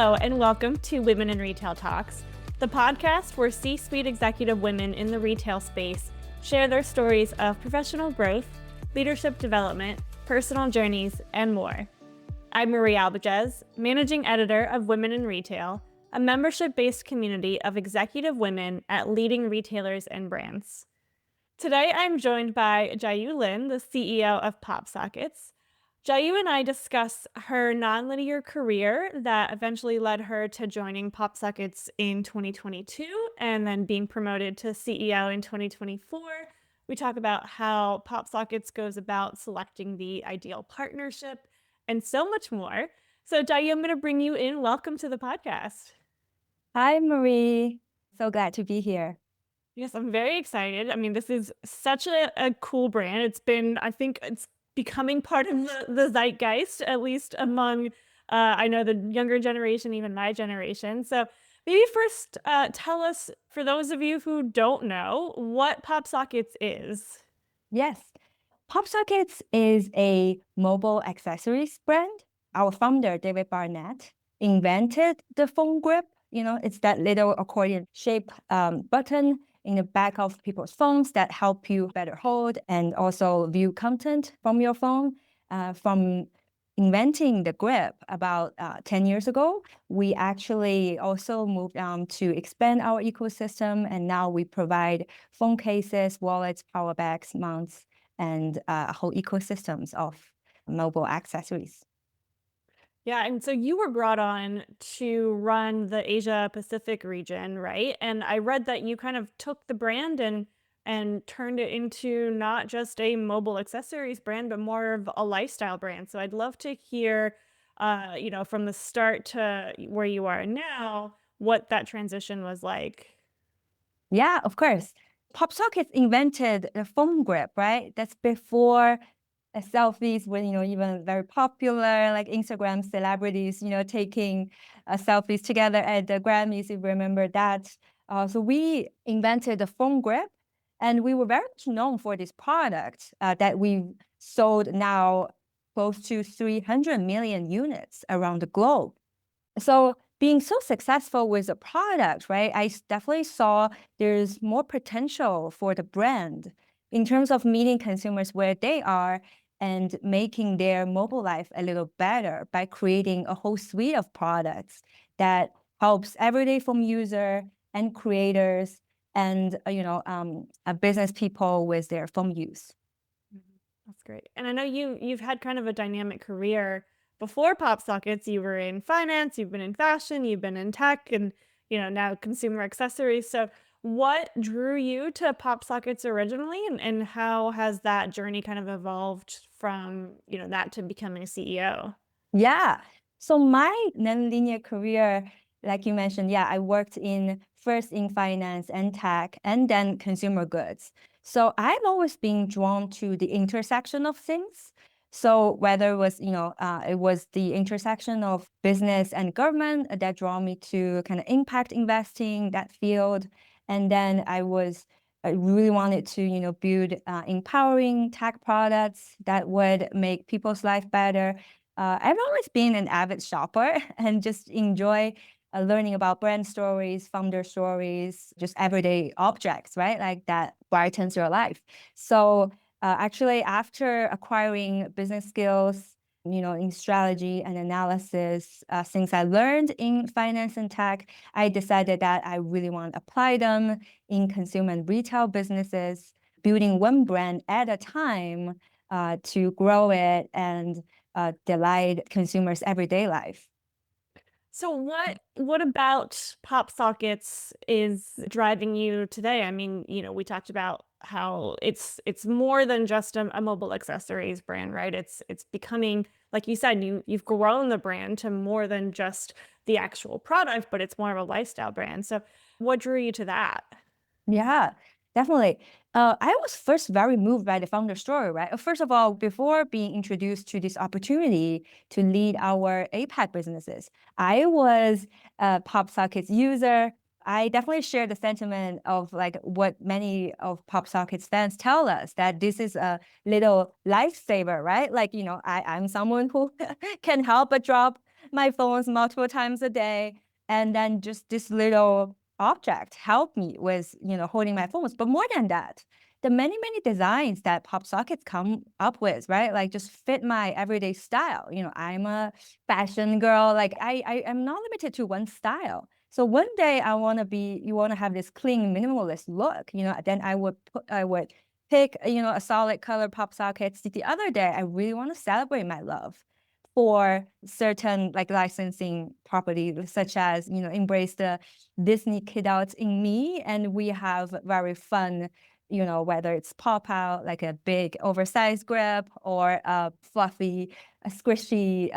Hello, and welcome to Women in Retail Talks, the podcast where C-suite executive women in the retail space share their stories of professional growth, leadership development, personal journeys, and more. I'm Marie Albajes, managing editor of Women in Retail, a membership-based community of executive women at leading retailers and brands. Today, I'm joined by Jiayu Lin, the CEO of PopSockets. Jiayu and I discuss her nonlinear career that eventually led her to joining PopSockets in 2022 and then being promoted to CEO in 2024. We talk about how PopSockets goes about selecting the ideal partnership and so much more. So Jiayu, I'm going to bring you in. Welcome to the podcast. Hi, Marie. So glad to be here. Yes, I'm very excited. I mean, this is such a cool brand. I think it's becoming part of the zeitgeist, at least among, I know the younger generation, even my generation. So maybe first tell us, for those of you who don't know, what PopSockets is. Yes, PopSockets is a mobile accessories brand. Our founder, David Barnett, invented the phone grip. It's that little accordion-shaped button in the back of people's phones that help you better hold and also view content from your phone. From inventing the grip about 10 years ago, we actually also moved on to expand our ecosystem, and now we provide phone cases, wallets, power bags, mounts, and a whole ecosystems of mobile accessories. Yeah, and so you were brought on to run the Asia Pacific region, right? And I read that you kind of took the brand and turned it into not just a mobile accessories brand, but more of a lifestyle brand. So I'd love to hear, from the start to where you are now, what that transition was like. Yeah, of course. PopSockets invented the phone grip, right? That's before selfies were, even very popular, like Instagram celebrities, taking selfies together at the Grammys, if you remember that. So we invented the phone grip, and we were very much known for this product that we sold now close to 300 million units around the globe. So being so successful with the product, right, I definitely saw there's more potential for the brand in terms of meeting consumers where they are and making their mobile life a little better by creating a whole suite of products that helps everyday phone user and creators and business people with their phone use. That's great. And I know you've had kind of a dynamic career. Before PopSockets, you were in finance, you've been in fashion, you've been in tech, and now consumer accessories. So what drew you to PopSockets originally, and how has that journey kind of evolved from that to becoming a CEO? Yeah. So my nonlinear career, like you mentioned, I worked first in finance and tech and then consumer goods. So I've always been drawn to the intersection of things. So whether it was the intersection of business and government that drew me to kind of impact investing, that field. And then I really wanted to, build empowering tech products that would make people's life better. I've always been an avid shopper and just enjoy learning about brand stories, founder stories, just everyday objects, right? Like that brightens your life. So actually, after acquiring business skills, in strategy and analysis, things I learned in finance and tech, I decided that I really want to apply them in consumer and retail businesses, building one brand at a time to grow it and delight consumers' everyday life. So what about PopSockets is driving you today? I mean, we talked about how it's more than just a mobile accessories brand, right? It's becoming, like you said, you've grown the brand to more than just the actual product, but it's more of a lifestyle brand. So what drew you to that? Yeah, definitely. I was first very moved by the founder story, right? First of all, before being introduced to this opportunity to lead our APAC businesses, I was a PopSockets user. I definitely share the sentiment of like what many of PopSockets fans tell us, that this is a little lifesaver, right? Like, I'm someone who can help but drop my phones multiple times a day. And then just this little object helped me with, holding my phones. But more than that, the many, many designs that PopSockets come up with, right? Like just fit my everyday style. I'm a fashion girl. Like I am not limited to one style. So one day you want to have this clean minimalist look, then I would pick, a solid color PopSockets. The other day, I really want to celebrate my love for certain like licensing properties, such as, embrace the Disney kid out in me. And we have very fun, whether it's pop out, like a big oversized grip or a fluffy, a squishy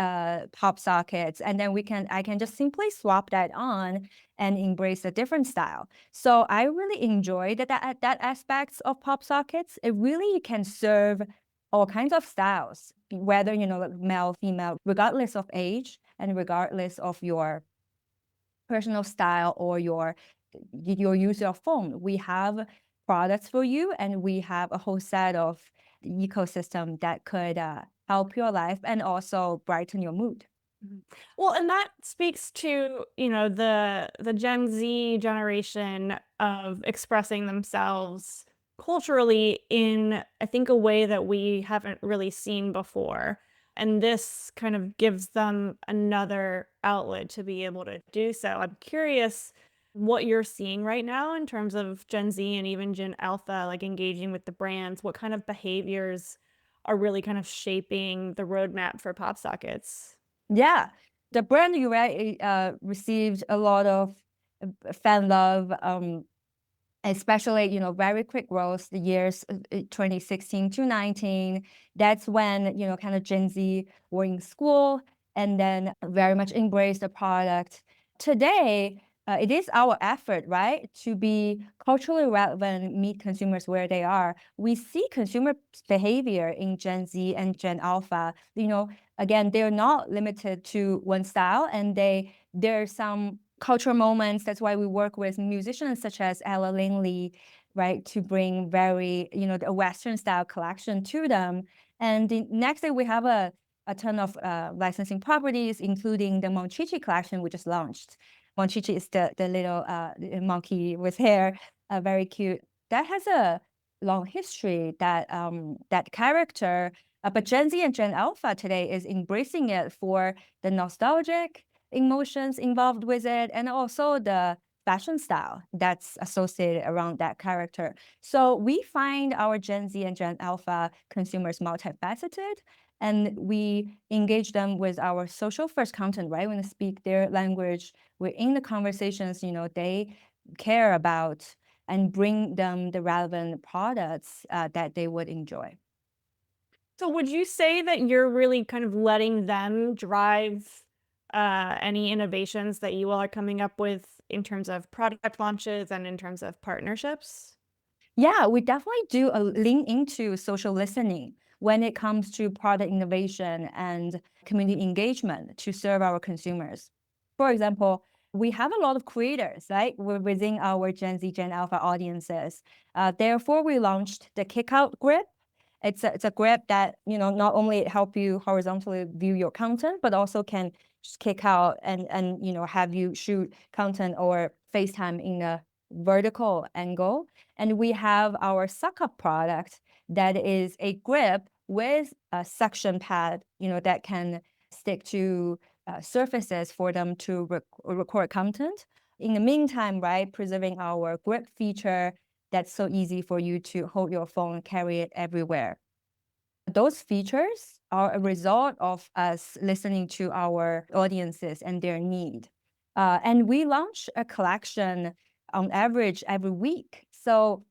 pop sockets. And then I can just simply swap that on and embrace a different style. So I really enjoy that aspects of pop sockets. It really can serve all kinds of styles, whether, like male, female, regardless of age and regardless of your personal style or your use of phone. We have products for you, and we have a whole set of ecosystem that could help your life and also brighten your mood. Mhm. Well, and that speaks to, the Gen Z generation of expressing themselves culturally in, I think, a way that we haven't really seen before. And this kind of gives them another outlet to be able to do so. I'm curious what you're seeing right now in terms of Gen Z and even Gen Alpha, like engaging with the brands. What kind of behaviors are really kind of shaping the roadmap for PopSockets? Yeah, the brand you received a lot of fan love, especially, very quick growth, the years 2016 to 19. That's when, kind of Gen Z were in school and then very much embraced the product. Today, it is our effort, right, to be culturally relevant, meet consumers where they are. We see consumer behavior in Gen Z and Gen Alpha. Again, they're not limited to one style, and there are some cultural moments. That's why we work with musicians such as Ella Linley, right, to bring very, a Western style collection to them. And the next day we have a ton of licensing properties, including the Monchichi collection we just launched. Monchichi is the little monkey with hair, very cute. That has a long history, that character. But Gen Z and Gen Alpha today is embracing it for the nostalgic emotions involved with it, and also the fashion style that's associated around that character. So we find our Gen Z and Gen Alpha consumers multifaceted, and we engage them with our social first content, right? When they speak their language, we're in the conversations, they care about, and bring them the relevant products that they would enjoy. So would you say that you're really kind of letting them drive any innovations that you all are coming up with in terms of product launches and in terms of partnerships? Yeah, we definitely do lean into social listening when it comes to product innovation and community engagement to serve our consumers. For example, we have a lot of creators, right, within our Gen Z, Gen Alpha audiences. Therefore, we launched the Kickout Grip. It's a grip that, not only help you horizontally view your content, but also can just kick out and have you shoot content or FaceTime in a vertical angle. And we have our suck up product that is a grip with a suction pad, that can stick to surfaces for them to record content. In the meantime, right, preserving our grip feature that's so easy for you to hold your phone, carry it everywhere. Those features are a result of us listening to our audiences and their need. And we launch a collection on average every week. So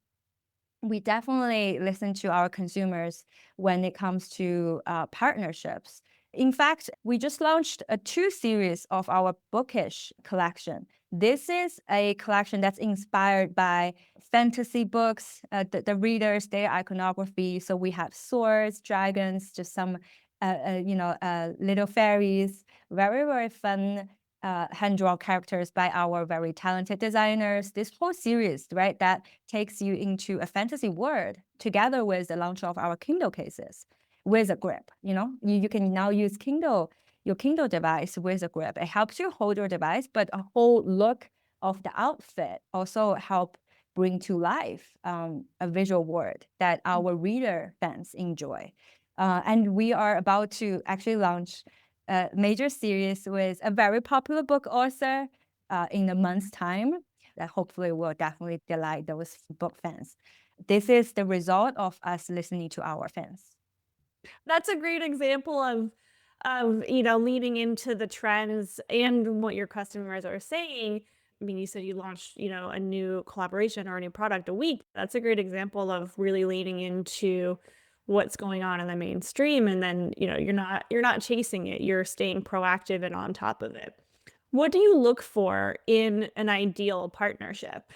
we definitely listen to our consumers when it comes to partnerships. In fact, we just launched a 2 series of our bookish collection. This is a collection that's inspired by fantasy books, the readers, their iconography. So we have swords, dragons, just some, little fairies, very, very fun hand-drawn characters by our very talented designers. This whole series, right, that takes you into a fantasy world together with the launch of our Kindle cases with a grip. You can now use Kindle your Kindle device with a grip. It helps you hold your device, but a whole look of the outfit also help bring to life a visual world that our reader fans enjoy. And we are about to actually launch a major series with a very popular book author in a month's time that hopefully will definitely delight those book fans. This is the result of us listening to our fans. That's a great example of, leaning into the trends and what your customers are saying. I mean, you said you launched, a new collaboration or a new product a week. That's a great example of really leaning into what's going on in the mainstream, and then, you're not chasing it. You're staying proactive and on top of it. What do you look for in an ideal partnership?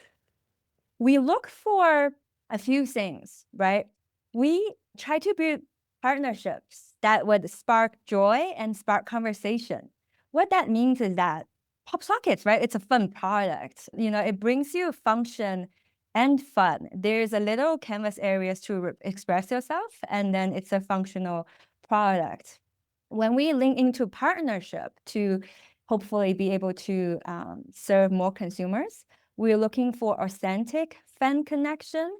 We look for a few things, right? We try to build partnerships that would spark joy and spark conversation. What that means is that PopSockets, right? It's a fun product. It brings you function and fun. There's a little canvas areas to express yourself, and then it's a functional product. When we link into partnership to hopefully be able to serve more consumers, we're looking for authentic fan connection,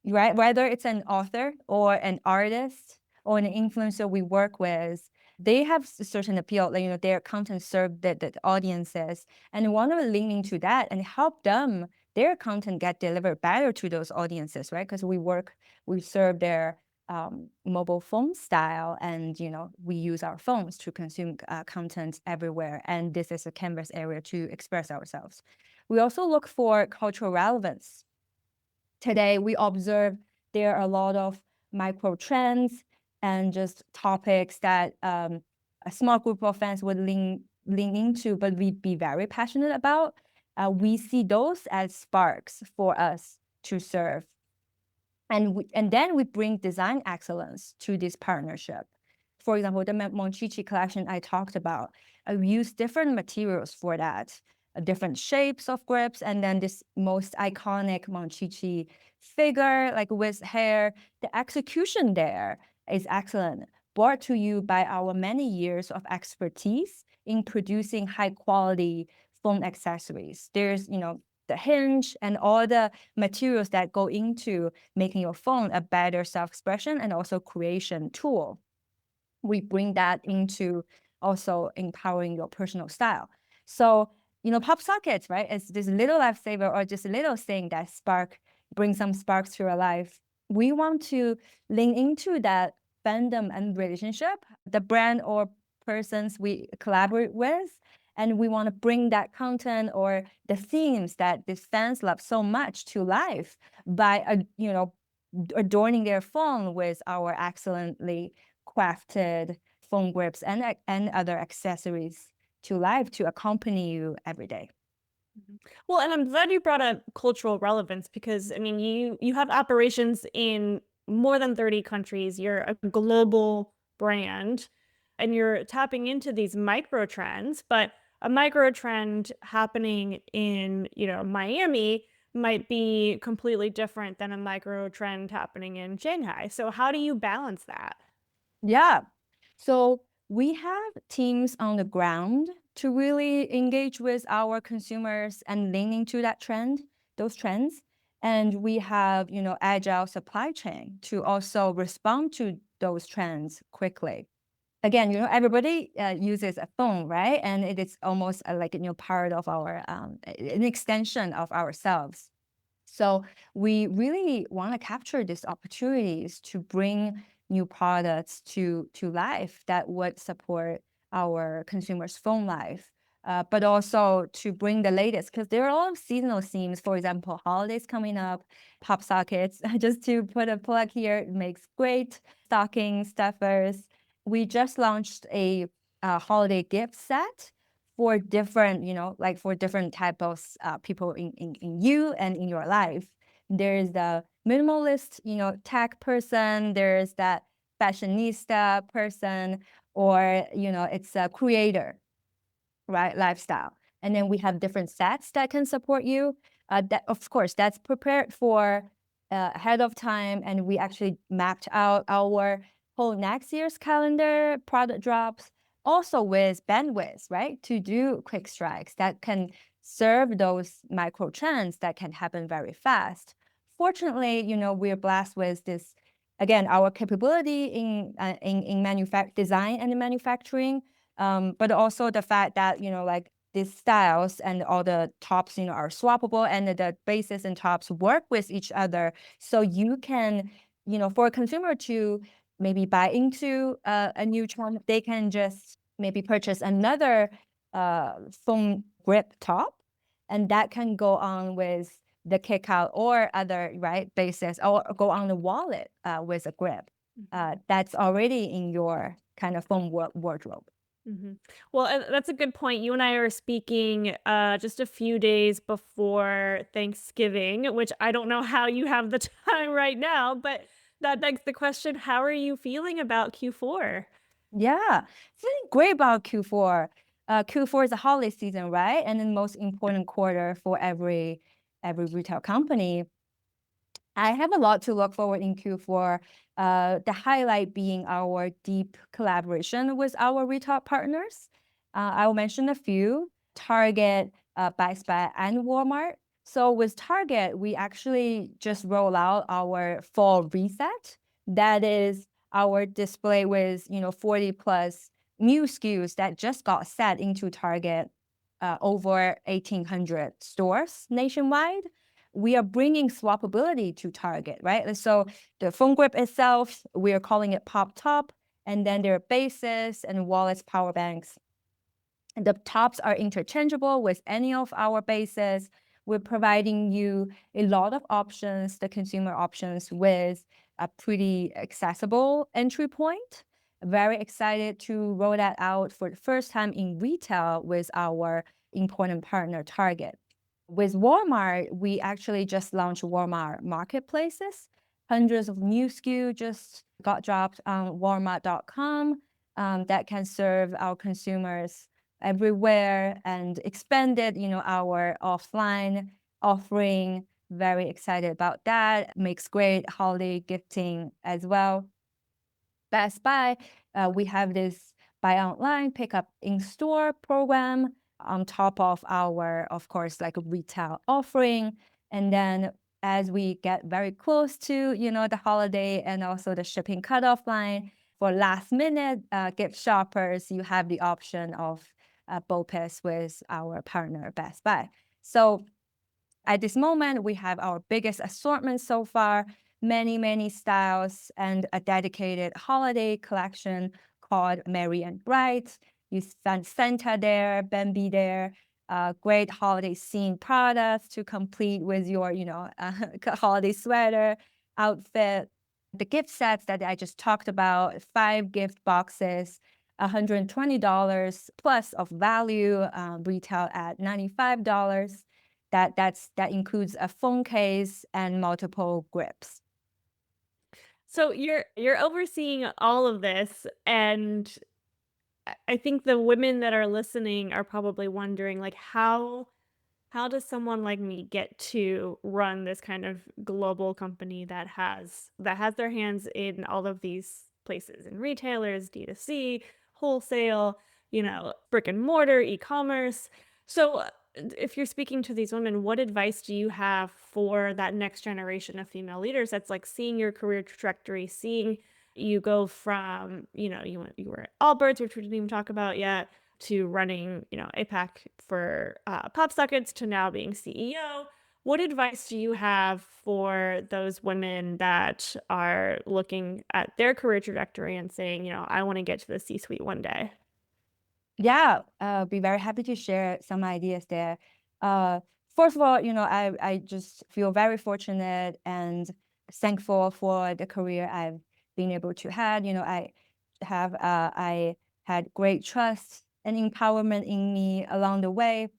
right? Whether it's an author or an artist or an influencer we work with, they have a certain appeal, like, their content serve the audiences, and we want to lean into that and help them, their content get delivered better to those audiences, right? Because we serve their mobile phone style, and we use our phones to consume content everywhere, and this is a canvas area to express ourselves. We also look for cultural relevance. Today we observe there are a lot of micro trends and just topics that a small group of fans would lean into, but we be very passionate about. We see those as sparks for us to serve. And then we bring design excellence to this partnership. For example, the Monchichi collection I talked about, I use different materials for that, different shapes of grips, and then this most iconic Monchichi figure, like with hair. The execution there is excellent, brought to you by our many years of expertise in producing high quality phone accessories. There's, the hinge and all the materials that go into making your phone a better self-expression and also creation tool. We bring that into also empowering your personal style. So, PopSockets, right, is this little lifesaver or just a little thing that bring some sparks to your life. We want to lean into that fandom and relationship, the brand or persons we collaborate with, and we want to bring that content or the themes that these fans love so much to life by, adorning their phone with our excellently crafted phone grips and other accessories to life to accompany you every day. Well, and I'm glad you brought up cultural relevance because I mean, you have operations in more than 30 countries. You're a global brand and you're tapping into these micro trends, but a micro trend happening in, Miami might be completely different than a micro trend happening in Shanghai. So how do you balance that? Yeah. So we have teams on the ground to really engage with our consumers and lean into those trends. And we have, agile supply chain to also respond to those trends quickly. Again, everybody uses a phone, right? And it is almost like, part of our, an extension of ourselves. So we really want to capture these opportunities to bring new products to life that would support our consumers' phone life, but also to bring the latest, because there are a lot of seasonal themes. For example, holidays coming up, PopSockets, just to put a plug here, it makes great stocking stuffers. We just launched a holiday gift set for different, like for different type of people in you and in your life. There's the minimalist, tech person. There's that fashionista person, or, it's a creator, right, lifestyle. And then we have different sets that can support you. That, of course, that's prepared for ahead of time. And we actually mapped out our whole next year's calendar product drops. also with bandwidth, right? To do quick strikes that can serve those micro trends that can happen very fast. Fortunately, we're blessed with this, again, our capability in design and manufacturing, but also the fact that, like these styles and all the tops, are swappable and the bases and tops work with each other. So you can, for a consumer to maybe buy into a new trend, they can just maybe purchase another foam grip top, and that can go on with the kickout or other bases, or go on the wallet with a grip that's already in your kind of foam wardrobe. Mhm. Well, that's a good point. You and I were speaking just a few days before Thanksgiving, which I don't know how you have the time right now, but that begs the question, how are you feeling about Q4? Yeah, feeling great about Q4. Q4 is a holiday season, right? And the most important quarter for every retail company. I have a lot to look forward in Q4. The highlight being our deep collaboration with our retail partners. I'll mention a few: Target, Best Buy, and Walmart. So with Target, we actually just roll out our fall reset. That is our display with 40 plus new SKUs that just got set into Target, over 1,800 stores nationwide. We are bringing swappability to Target, right? So the phone grip itself, we are calling it Pop Top, and then there are bases and wallets, power banks. The tops are interchangeable with any of our bases. We're providing you a lot of options, the consumer options, with a pretty accessible entry point. Very excited to roll that out for the first time in retail with our important partner, Target. With Walmart, we actually just launched Walmart marketplaces. Hundreds of new SKU just got dropped on Walmart.com that can serve our consumers everywhere, and expanded, our offline offering. Very excited about that. Makes great holiday gifting as well. Best Buy, we have this buy online, pick up in store program on top of our, of course, like a retail offering. And then as we get very close to, the holiday and also the shipping cutoff line, for last minute gift shoppers, you have the option of BOPIS with our partner, Best Buy. So at this moment, we have our biggest assortment so far, many, many styles, and a dedicated holiday collection called Merry and Bright. You find Santa there, Bambi there, great holiday scene products to complete with your, holiday sweater outfit. The gift sets that I just talked about, 5 gift boxes, $120 plus of value, retail at $95. That includes a phone case and multiple grips. So you're overseeing all of this, and I think the women that are listening are probably wondering, like, how does someone like me get to run this kind of global company that has their hands in all of these places, in retailers, D2C, wholesale, brick and mortar, e-commerce. So, if you're speaking to these women, what advice do you have for that next generation of female leaders that's like seeing your career trajectory, seeing you go from, you were at Allbirds, which we didn't even talk about yet, to running, APAC for PopSockets, to now being CEO. What advice do you have for those women that are looking at their career trajectory and saying, I want to get to the C-suite one day? Yeah, be very happy to share some ideas there. Uh, First of all, I just feel very fortunate and thankful for the career I've been able to have. I had great trust and empowerment in me along the way.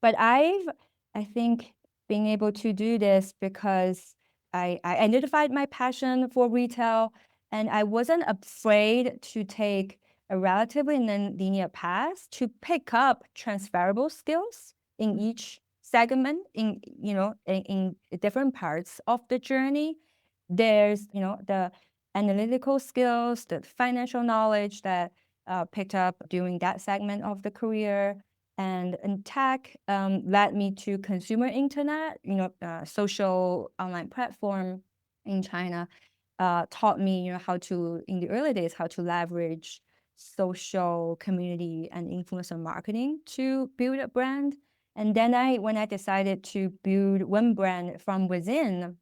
But I think, being able to do this because I identified my passion for retail, and I wasn't afraid to take a relatively non-linear path to pick up transferable skills in each segment, in different parts of the journey. There's, the analytical skills, the financial knowledge that picked up doing that segment of the career. And in tech led me to consumer internet, social online platform in China. Taught me, how to, in the early days, how to leverage social community and influencer marketing to build a brand. And then when I decided to build one brand from within,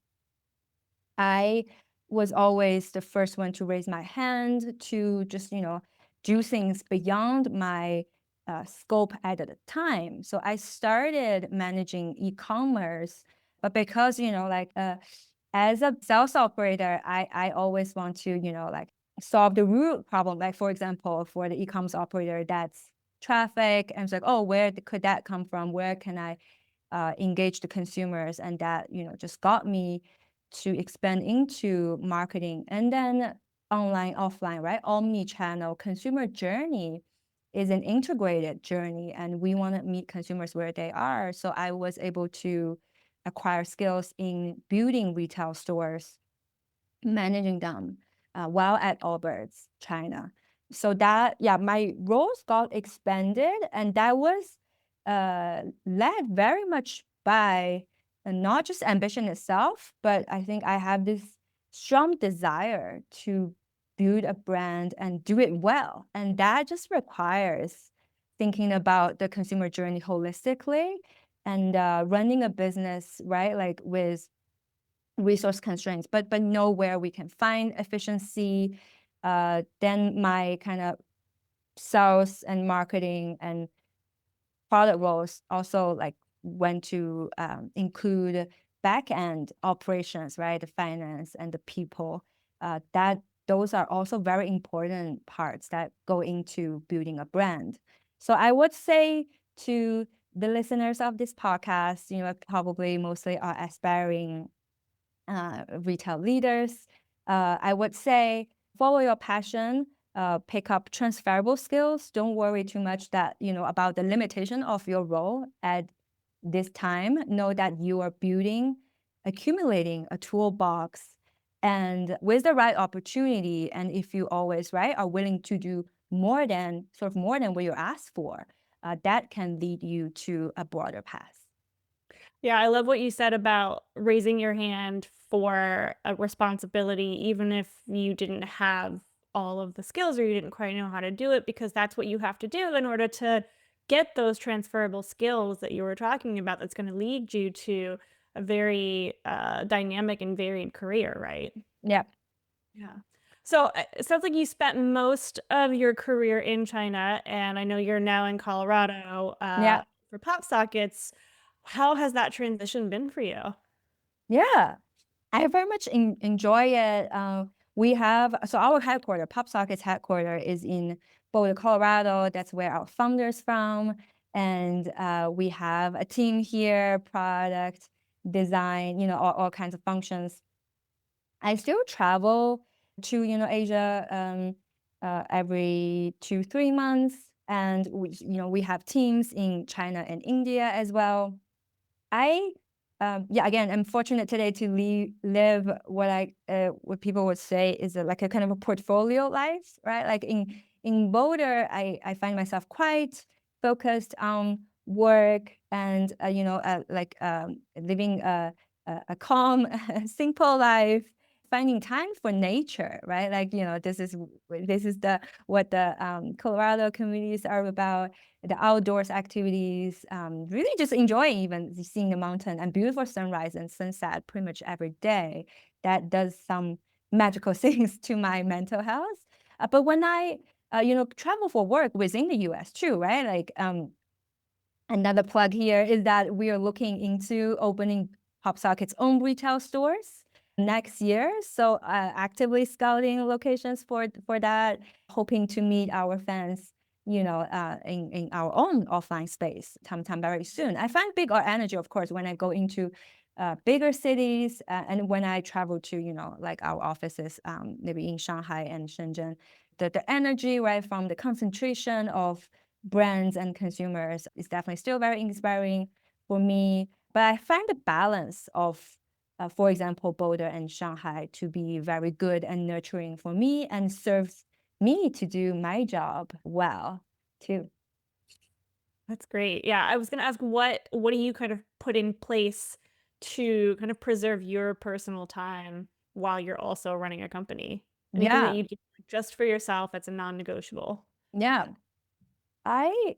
I was always the first one to raise my hand to just, do things beyond my scope at the time. So I started managing e-commerce, but because, as a sales operator, I always want to, solve the root problem. Like, for example, for the e-commerce operator, that's traffic. And it's like, oh, where could that come from? Where can I engage the consumers? And that, just got me to expand into marketing. And then online, offline, right? Omni-channel consumer journey is an integrated journey, and we want to meet consumers where they are. So I was able to acquire skills in building retail stores, managing them while at Allbirds, China. So that, yeah, my roles got expanded, and that was led very much by not just ambition itself, but I think I have this strong desire to build a brand and do it well. And that just requires thinking about the consumer journey holistically and running a business, right? Like with resource constraints, but know where we can find efficiency. Then my kind of sales and marketing and product roles also like went to include back end operations, right? The finance and the people. That those are also very important parts that go into building a brand. So I would say to the listeners of this podcast, probably mostly are aspiring retail leaders. I would say follow your passion, pick up transferable skills. Don't worry too much that, about the limitation of your role at this time. Know that you are building, accumulating a toolbox, and with the right opportunity, and if you always, right, are willing to do more than what you asked for, that can lead you to a broader path. Yeah, I love what you said about raising your hand for a responsibility, even if you didn't have all of the skills or you didn't quite know how to do it, because that's what you have to do in order to get those transferable skills that you were talking about. That's going to lead you to a very dynamic and varied career, right? Yeah. Yeah. So it sounds like you spent most of your career in China, and I know you're now in Colorado Yeah. for PopSockets. How has that transition been for you? Yeah. I very much enjoy it. We have, so our headquarters, PopSockets headquarters is in Boulder, Colorado. That's where our founder's from. And we have a team here, product, design, all kinds of functions. I still travel to, Asia every 2-3 months. And we have teams in China and India as well. I again, I'm fortunate today to live what people would say is like a kind of a portfolio life, right? Like in Boulder, I find myself quite focused on work and living a calm, simple life, finding time for nature, right? Like this is what the Colorado communities are about, the outdoors activities, really just enjoying even seeing the mountain and beautiful sunrise and sunset pretty much every day. That does some magical things to my mental health. But when I, travel for work within the US too, right? Like another plug here is that we are looking into opening PopSockets' own retail stores next year. So actively scouting locations for that, hoping to meet our fans, in our own offline space sometime very soon. I find big energy, of course, when I go into bigger cities and when I travel to, like our offices, maybe in Shanghai and Shenzhen. The energy, right, from the concentration of brands and consumers is definitely still very inspiring for me. But I find the balance of, for example, Boulder and Shanghai to be very good and nurturing for me and serves me to do my job well too. That's great. Yeah, I was gonna ask what do you kind of put in place to kind of preserve your personal time while you're also running a company? Anything that Yeah, you do just for yourself that's a non-negotiable? yeah. I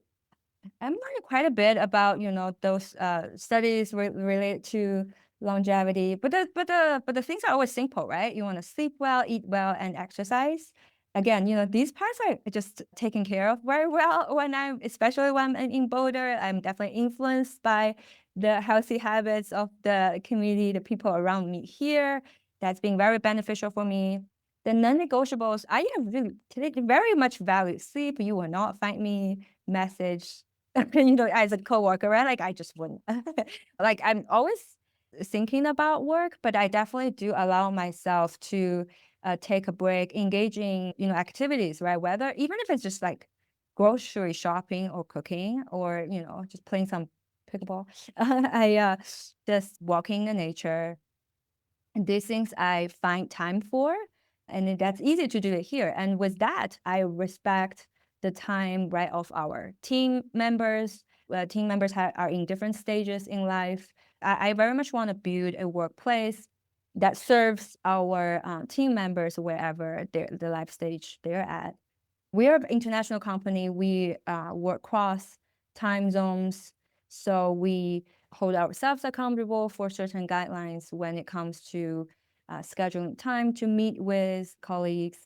I'm learning quite a bit about, those studies related to longevity. But the things are always simple, right? You want to sleep well, eat well, and exercise. Again, these parts are just taken care of very well especially when I'm in Boulder. I'm definitely influenced by the healthy habits of the community, the people around me here. That's been very beneficial for me. The non-negotiables, I have really very much value sleep. You will not find me message as a coworker, right? Like I just wouldn't. Like I'm always thinking about work, but I definitely do allow myself to take a break, engaging, activities, right? Whether even if it's just like grocery shopping or cooking or, just playing some pickleball. I just walking in nature, these things I find time for, and that's easy to do it here. And with that, I respect the time, right, of our team members. Team members are in different stages in life. I very much want to build a workplace that serves our team members wherever the life stage they're at. We're an international company. We work cross time zones, so we hold ourselves accountable for certain guidelines when it comes to scheduling time to meet with colleagues.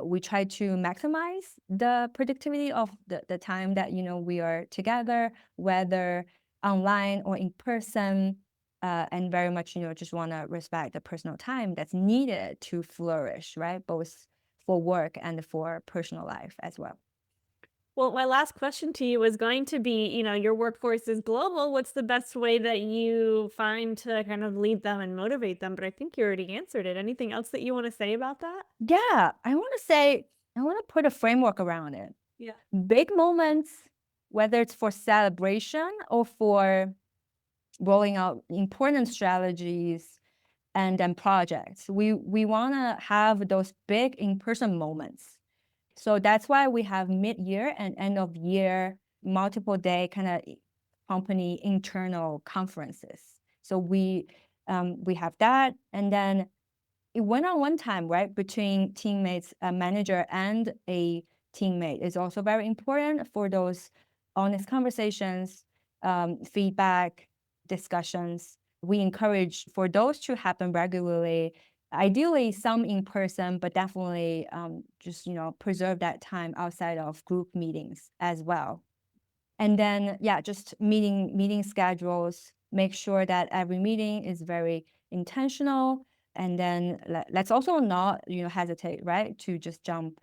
We try to maximize the productivity of the time that we are together, whether online or in person, and very much just want to respect the personal time that's needed to flourish, right? Both for work and for personal life as well. Well, my last question to you is going to be, your workforce is global. What's the best way that you find to kind of lead them and motivate them? But I think you already answered it. Anything else that you want to say about that? Yeah, I want to put a framework around it. Yeah. Big moments, whether it's for celebration or for rolling out important strategies and then projects, we want to have those big in-person moments. So that's why we have mid-year and end of year, multiple day kind of company internal conferences. So we have that, and then one-on-one time, right, between teammates, a manager and a teammate is also very important for those honest conversations, feedback, discussions. We encourage for those to happen regularly, ideally some in person, but definitely just preserve that time outside of group meetings as well. And then, yeah, just meeting schedules, make sure that every meeting is very intentional. And then let's also not, hesitate, right, to just jump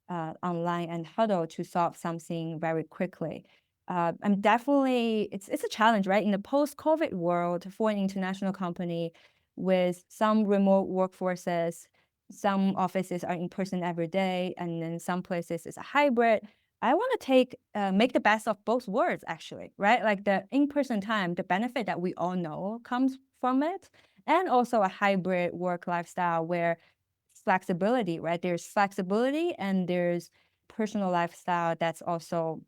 online and huddle to solve something very quickly. I'm definitely, it's a challenge, right? In the post-COVID world for an international company with some remote workforces, some offices are in person every day, and then some places it's a hybrid. I want to make the best of both worlds, actually, right? Like the in-person time, the benefit that we all know comes from it, and also a hybrid work lifestyle where flexibility, right? There's flexibility and there's personal lifestyle that's also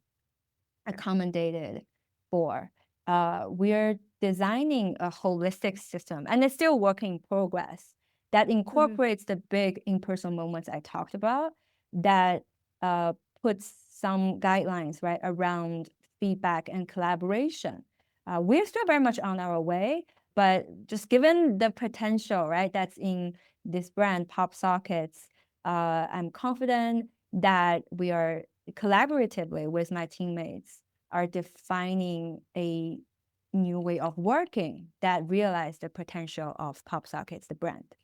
accommodated for. We're designing a holistic system, and it's still work in progress, that incorporates the big in-person moments I talked about, that puts some guidelines, right, around feedback and collaboration. We're still very much on our way, but just given the potential, right, that's in this brand, PopSockets, I'm confident that we are collaboratively with my teammates are defining a new way of working that realize the potential of PopSockets, the brand.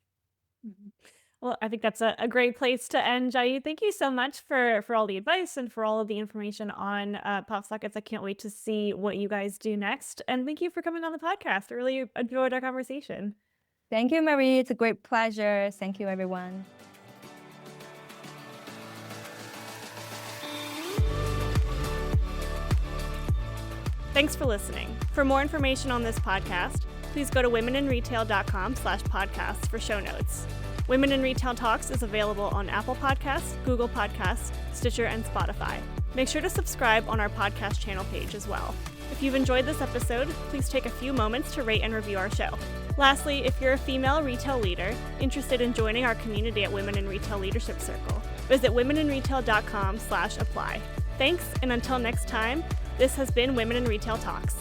Mhm. Well, I think that's a great place to end, Jiayu. Thank you so much for all the advice and for all of the information on PopSockets. I can't wait to see what you guys do next. And thank you for coming on the podcast. I really enjoyed our conversation. Thank you, Marie. It's a great pleasure. Thank you, everyone. Thanks for listening. For more information on this podcast, please go to womeninretail.com/podcasts for show notes. Women in Retail Talks is available on Apple Podcasts, Google Podcasts, Stitcher, and Spotify. Make sure to subscribe on our podcast channel page as well. If you've enjoyed this episode, please take a few moments to rate and review our show. Lastly, if you're a female retail leader interested in joining our community at Women in Retail Leadership Circle, visit womeninretail.com/apply. Thanks, and until next time, this has been Women in Retail Talks.